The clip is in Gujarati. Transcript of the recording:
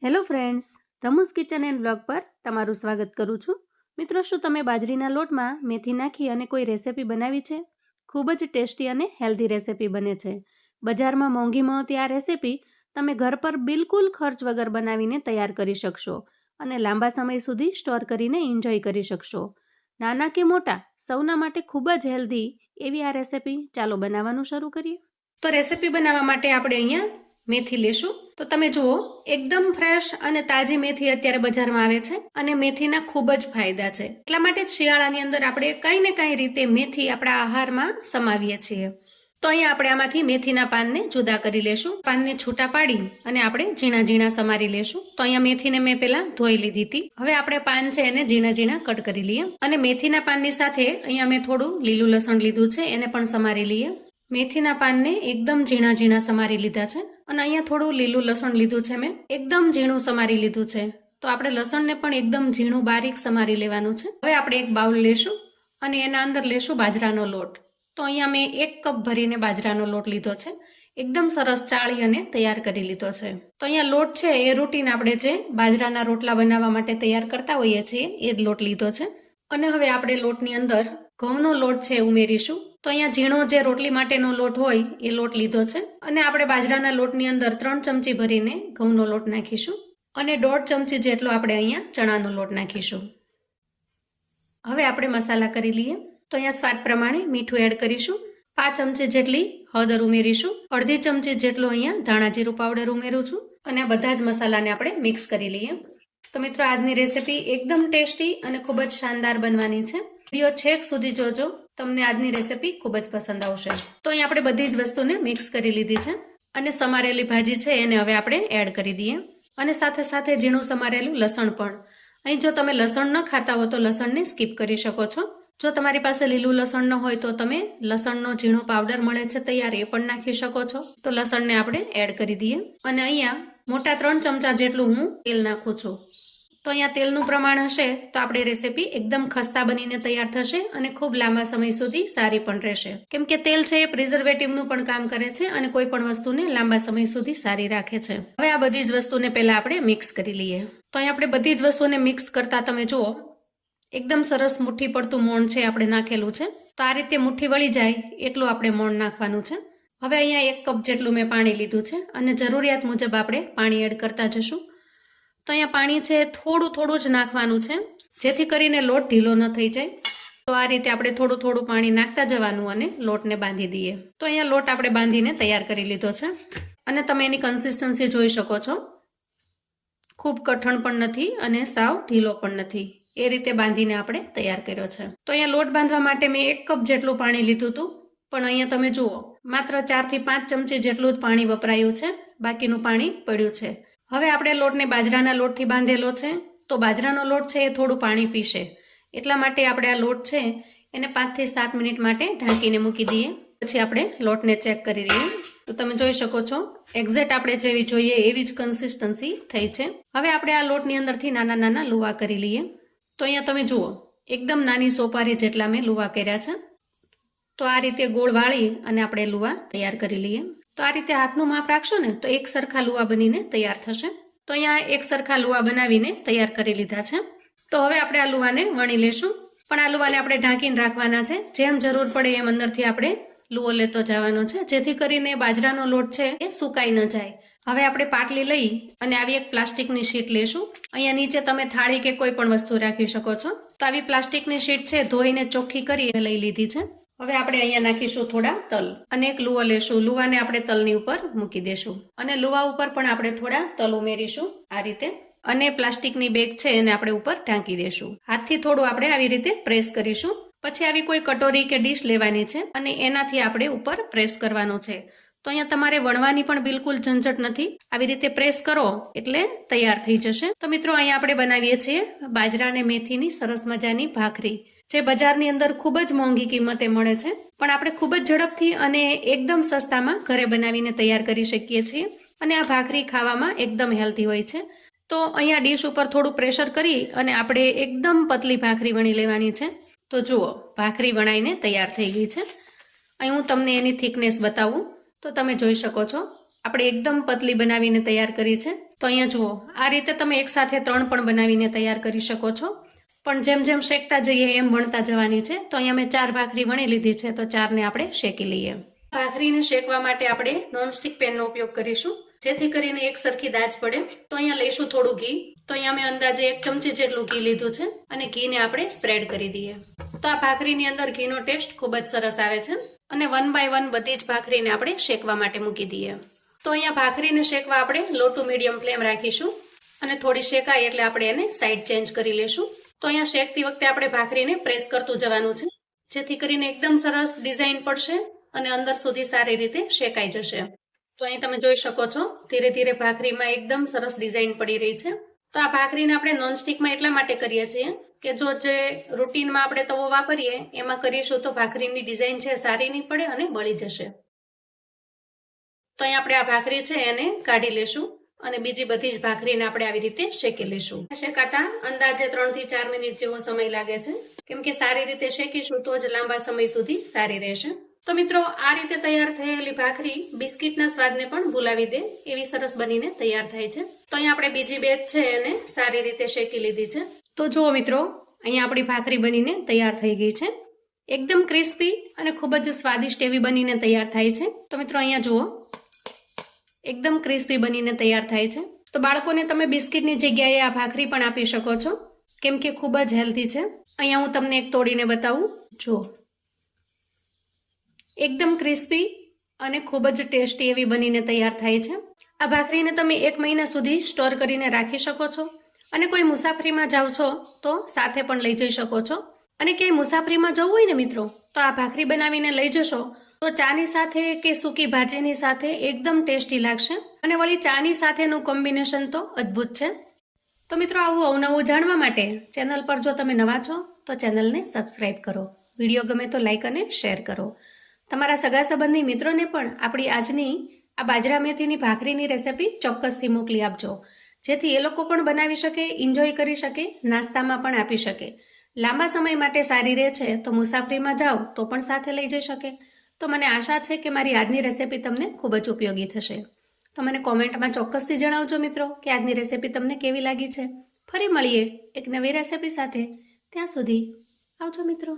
હેલો ફ્રેન્ડ્સ, ધમુસ કિચન એન્ડ બ્લોગ પર તમારું સ્વાગત કરું છું. મિત્રો, શું તમે બાજરીના લોટમાં મેથી નાખી અને કોઈ રેસિપી બનાવી છે? ખૂબ જ ટેસ્ટી અને હેલ્ધી રેસિપી બને છે. બજારમાં મોંઘી મળતી આ રેસિપી તમે ઘર પર બિલકુલ ખર્ચ વગર બનાવીને તૈયાર કરી શકશો અને લાંબા સમય સુધી સ્ટોર કરીને એન્જોય કરી શકશો. નાના કે મોટા સૌના માટે ખૂબ જ હેલ્ધી એવી આ રેસિપી ચાલો બનાવવાનું શરૂ કરીએ. તો રેસિપી બનાવવા માટે આપણે અહીંયા મેથી લેશું. તો તમે જુઓ, એકદમ ફ્રેશ અને તાજી મેથી અત્યારે બજારમાં આવે છે અને મેથીના ખૂબ જ ફાયદા છે. એટલા માટે જ શિયાળાની અંદર આપણે કંઈ ને કંઈ રીતે મેથી આપણા આહારમાં સમાવીએ છીએ. તો અહીંયા આપણે આમાંથી મેથીના પાનને જુદા કરી લેશું. પાનને છૂટા પાડી અને આપણે ઝીણા ઝીણા સમારી લેશું. તો અહીંયા મેથીને મેં પહેલા ધોઈ લીધી હતી. હવે આપણે પાન છે એને ઝીણા ઝીણા કટ કરી લઈએ અને મેથીના પાનની સાથે અહીંયા મેં થોડું લીલું લસણ લીધું છે, એને પણ સમારી લઈએ. મેથીના પાનને એકદમ ઝીણા ઝીણા સમારી લીધા છે અને અહીંયા થોડું લીલું લસણ લીધું છે, મેં એકદમ ઝીણું સમારી લીધું છે. તો આપણે લસણને પણ એકદમ ઝીણું બારીક સમારી લેવાનું છે. હવે આપણે એક બાઉલ લેશું અને એના અંદર લેશું બાજરાનો લોટ. તો અહીંયા મેં 1 કપ ભરીને બાજરાનો લોટ લીધો છે. એકદમ સરસ ચાળી અને તૈયાર કરી લીધો છે. તો અહીંયા લોટ છે એ રૂટીન આપણે જે બાજરાના રોટલા બનાવવા માટે તૈયાર કરતા હોઈએ છીએ એ જ લોટ લીધો છે. અને હવે આપણે લોટની અંદર ઘઉંનો લોટ છે ઉમેરીશું. તો અહીંયા ઝીણો જે રોટલી માટેનો લોટ હોય એ લોટ લીધો છે અને આપણે બાજરાના લોટની અંદર 3 ચમચી ભરીને ઘઉંનો લોટ નાખીશું અને 1.5 ચમચી જેટલો આપણે અહીંયા ચણાનો લોટ નાખીશું. હવે આપણે મસાલા કરી લઈએ. તો અહીંયા સ્વાદ પ્રમાણે મીઠું એડ કરીશું. 5 ચમચી જેટલી હળદર ઉમેરીશું. અડધી ચમચી જેટલો અહીંયા ધાણા જીરું પાવડર ઉમેરું છું અને આ બધા જ મસાલાને આપણે મિક્સ કરી લઈએ. તો મિત્રો, આજની રેસિપી એકદમ ટેસ્ટી અને ખૂબ જ શાનદાર બનવાની છે. વિડીયો છેક સુધી જોજો, તમને આજની રેસિપી ખૂબ જ પસંદ આવશે. તો અહીં આપણે બધી જ વસ્તુને મિક્સ કરી લીધી છે અને સમારેલી ભાજી છે એને હવે આપણે એડ કરી દઈએ અને સાથે સાથે ઝીણું સમારેલું લસણ પણ. અહીં જો તમે લસણ ન ખાતા હો તો લસણને સ્કીપ કરી શકો છો. જો તમારી પાસે લીલું લસણ ન હોય તો તમે લસણનો ઝીણો પાવડર મળે છે તૈયાર, એ પણ નાખી શકો છો. તો લસણને આપણે એડ કરી દઈએ અને અહીંયા મોટા 3 ચમચા જેટલું હું તેલ નાખું છું. તો અહીંયા તેલનું પ્રમાણ હશે તો આપણી રેસિપી એકદમ ખસ્તા બનીને તૈયાર થશે અને ખૂબ લાંબા સમય સુધી સારી પણ રહેશે. કેમ કે તેલ છે એ પ્રિઝર્વેટિવનું પણ કામ કરે છે અને કોઈ પણ વસ્તુને લાંબા સમય સુધી સારી રાખે છે. હવે આ બધી જ વસ્તુને પહેલા આપણે મિક્સ કરી લઈએ. તો અહીં આપણે બધી જ વસ્તુને મિક્સ કરતા તમે જુઓ એકદમ સરસ મુઠ્ઠી પડતું મોણ છે આપણે નાખેલું છે. તો આ રીતે મુઠ્ઠી વળી જાય એટલું આપણે મોણ નાખવાનું છે. હવે અહીંયા 1 કપ જેટલું મેં પાણી લીધું છે અને જરૂરિયાત મુજબ આપણે પાણી એડ કરતા જશું. તો અહીંયા પાણી છે થોડું જ નાખવાનું છે જેથી કરીને લોટ ઢીલો ન થઈ જાય. તો આ રીતે આપણે થોડું પાણી નાખતા જવાનું અને લોટને બાંધી દઈએ. તો અહીંયા લોટ આપણે બાંધીને તૈયાર કરી લીધો છે અને તમે એની કન્સિસ્ટન્સી જોઈ શકો છો. ખૂબ કઠણ પણ નથી અને સાવ ઢીલો પણ નથી, એ રીતે બાંધીને આપણે તૈયાર કર્યો છે. તો અહીંયા લોટ બાંધવા માટે મેં 1 કપ જેટલું પાણી લીધું હતું, પણ અહીંયા તમે જુઓ માત્ર 4 થી 5 ચમચી જેટલું જ પાણી વપરાયું છે, બાકીનું પાણી પડ્યું છે. હવે આપણે લોટને બાજરાના લોટથી બાંધેલો છે તો બાજરાનો લોટ છે એ થોડું પાણી પીશે, એટલા માટે આપણે આ લોટ છે એને 5 થી 7 મિનિટ માટે ઢાંકીને મૂકી દઈએ. પછી આપણે લોટને ચેક કરી લઈએ. તો તમે જોઈ શકો છો એક્ઝેક્ટ આપણે જેવી જોઈએ એવી જ કન્સિસ્ટન્સી થઈ છે. હવે આપણે આ લોટની અંદરથી નાના નાના લુવા કરી લઈએ. તો અહીંયા તમે જુઓ એકદમ નાની સોપારી જેટલા મેં લુવા કર્યા છે. તો આ રીતે ગોળ વાળી અને આપણે લુવા તૈયાર કરી લઈએ. તો આ રીતે હાથનું માપ રાખશો ને તો એક સરખા લુવા બનીને તૈયાર થશે. તો અહીંયા એક સરખા લુવા બનાવીને તૈયાર કરી લીધા છે. તો હવે આપણે આ લુવાને વણી લેશું, પણ આ લુવાને આપણે ઢાંકીને રાખવાના છે. જેમ જરૂર પડે એમ અંદરથી આપણે લુવો લેતો જવાનો છે જેથી કરીને બાજરાનો લોટ છે એ સુકાઈ ન જાય. હવે આપણે પાટલી લઈ અને આવી એક પ્લાસ્ટિકની શીટ લેશું. અહીંયા નીચે તમે થાળી કે કોઈ પણ વસ્તુ રાખી શકો છો. તો આવી પ્લાસ્ટિકની શીટ છે ધોઈને ચોખ્ખી કરી લઈ લીધી છે. હવે આપણે અહીંયા નાખીશું થોડા તલ અને એક લુવો લેશું. લુવાને આપણે તલની ઉપર મૂકી દેશું અને લુવા ઉપર પણ આપણે થોડા તલ ઉમેરીશું આ રીતે અને પ્લાસ્ટિકની બેગ છે એને આપણે ઉપર ઢાંકી દેશું. હાથથી થોડું આપણે આવી રીતે પ્રેસ કરીશું. પછી આવી કોઈ કટોરી કે ડીશ લેવાની છે અને એનાથી આપણે ઉપર પ્રેસ કરવાનું છે. તો અહીંયા તમારે વણવાની પણ બિલકુલ ઝંઝટ નથી, આવી રીતે પ્રેસ કરો એટલે તૈયાર થઈ જશે. તો મિત્રો, અહીંયા આપણે બનાવીએ છીએ બાજરા અને મેથીની સરસ મજાની ભાખરી, જે બજારની અંદર ખૂબ જ મોંઘી કિંમતે મળે છે, પણ આપણે ખૂબ જ ઝડપથી અને એકદમ સસ્તામાં ઘરે બનાવીને તૈયાર કરી શકીએ છીએ અને આ ભાખરી ખાવામાં એકદમ હેલ્ધી હોય છે. તો અહીંયા ડીશ ઉપર થોડું પ્રેશર કરી અને આપણે એકદમ પતલી ભાખરી વણી લેવાની છે. તો જુઓ, ભાખરી વણાઈને તૈયાર થઈ ગઈ છે. અહીં હું તમને એની થિકનેસ બતાવું તો તમે જોઈ શકો છો આપણે એકદમ પતલી બનાવીને તૈયાર કરી છે. તો અહીંયા જુઓ, આ રીતે તમે એકસાથે 3 પણ બનાવીને તૈયાર કરી શકો છો, પણ જેમ જેમ શેકતા જઈએ એમ વણતા જવાની છે. તો અહીંયા મેં 4 ભાખરી વણી લીધી છે, તો 4ને આપણે શેકી લઈએ. ભાખરીને શેકવા માટે આપણે નોનસ્ટિક પેનનો ઉપયોગ કરીશું, જેથી કરીને એક સરખી દાજ પડે. તો અહીંયા લઈશું થોડું ઘી. તો અહીંયા મેં અંદાજે 1 ચમચી જેટલું ઘી લીધું છે અને ઘીને આપણે સ્પ્રેડ કરી દઈએ. તો આ ભાખરીની અંદર ઘીનો ટેસ્ટ ખૂબ જ સરસ આવે છે. અને 1 બાય 1 બધી જ ભાખરીને આપણે શેકવા માટે મૂકી દઈએ. તો અહીંયા ભાખરીને શેકવા આપણે લો ટુ મીડિયમ ફ્લેમ રાખીશું અને થોડી શેકાય એટલે આપણે એને સાઈડ ચેન્જ કરી લેશું. તો અહીંયા શેકતી વખતે આપણે ભાખરીને પ્રેસ કરતું જવાનું છે, જેથી કરીને એકદમ સરસ ડિઝાઇન પડશે અને અંદર સુધી સારી રીતે શેકાઈ જશે. તો અહીં તમે જોઈ શકો છો, ધીરે ધીરે ભાખરીમાં એકદમ સરસ ડિઝાઇન પડી રહી છે. તો આ ભાખરીને આપણે નોનસ્ટિકમાં એટલા માટે કરીએ છીએ કે જો જે રૂટીનમાં આપણે તવો વાપરીએ એમાં કરીશું તો ભાખરીની ડિઝાઇન છે સારી નહીં પડે અને બળી જશે. તો અહીં આપણે આ ભાખરી છે એને કાઢી લેશું અને બીજી બધી જ ભાખરીને આપણે આવી રીતે શેકી લેશું. શેકાતા અંદાજે 3 થી 4 મિનિટ જેવો સમય લાગે છે, કેમ કે સારી રીતે શેકીશું તો જ લાંબા સમય સુધી સારી રહેશે. તો મિત્રો, આ રીતે તૈયાર થયેલી ભાખરી બિસ્કિટના સ્વાદને પણ ભૂલાવી દે એવી સરસ બનીને તૈયાર થાય છે. તો અહીંયા આપણે બીજી બેચ છે એને સારી રીતે શેકી લીધી છે. તો જુઓ મિત્રો, અહીંયા આપણી ભાખરી બનીને તૈયાર થઈ ગઈ છે. એકદમ ક્રિસ્પી અને ખૂબ જ સ્વાદિષ્ટ એવી બનીને તૈયાર થાય છે. તો મિત્રો અહીંયા જુઓ, એકદમ ક્રિસ્પી બનીને તૈયાર થાય છે. તો બાળકોને તમે બિસ્કિટની જગ્યાએ આ ભાખરી પણ આપી શકો છો, કેમ કે ખૂબ જ હેલ્ધી છે. અહીંયા હું તમને એક તોડીને બતાવું. જુઓ, એકદમ ક્રિસ્પી અને ખૂબ જ ટેસ્ટી એવી બનીને તૈયાર થાય છે. આ ભાખરીને તમે 1 મહિના સુધી સ્ટોર કરીને રાખી શકો છો અને કોઈ મુસાફરીમાં જાઓ છો તો સાથે પણ લઈ જઈ શકો છો. અને ક્યાંય મુસાફરીમાં જવું હોય ને મિત્રો, તો આ ભાખરી બનાવીને લઈ જશો તો ચાની સાથે કે સૂકી ભાજીની સાથે એકદમ ટેસ્ટી લાગશે. અને વળી ચાની સાથેનું કોમ્બિનેશન તો અદ્ભુત છે. તો મિત્રો, આવું અવનવું જાણવા માટે ચેનલ પર જો તમે નવા છો તો ચેનલને સબસ્ક્રાઈબ કરો. વિડીયો ગમે તો લાઈક અને શેર કરો. તમારા સગા સંબંધી મિત્રોને પણ આપણી આજની આ બાજરા મેથીની ભાખરીની રેસિપી ચોક્કસથી મોકલી આપજો, જેથી એ લોકો પણ બનાવી શકે, એન્જોય કરી શકે, નાસ્તામાં પણ આપી શકે. લાંબા સમય માટે સારી રહે છે, તો મુસાફરીમાં જાઓ તો પણ સાથે લઈ જઈ શકે. તો મને આશા છે કે મારી આજની રેસિપી તમને ખૂબ જ ઉપયોગી થશે. તો મને કોમેન્ટમાં ચોક્કસથી જણાવજો મિત્રો કે આજની રેસિપી તમને કેવી લાગી છે. ફરી મળીએ એક નવી રેસિપી સાથે. ત્યાં સુધી આવજો મિત્રો.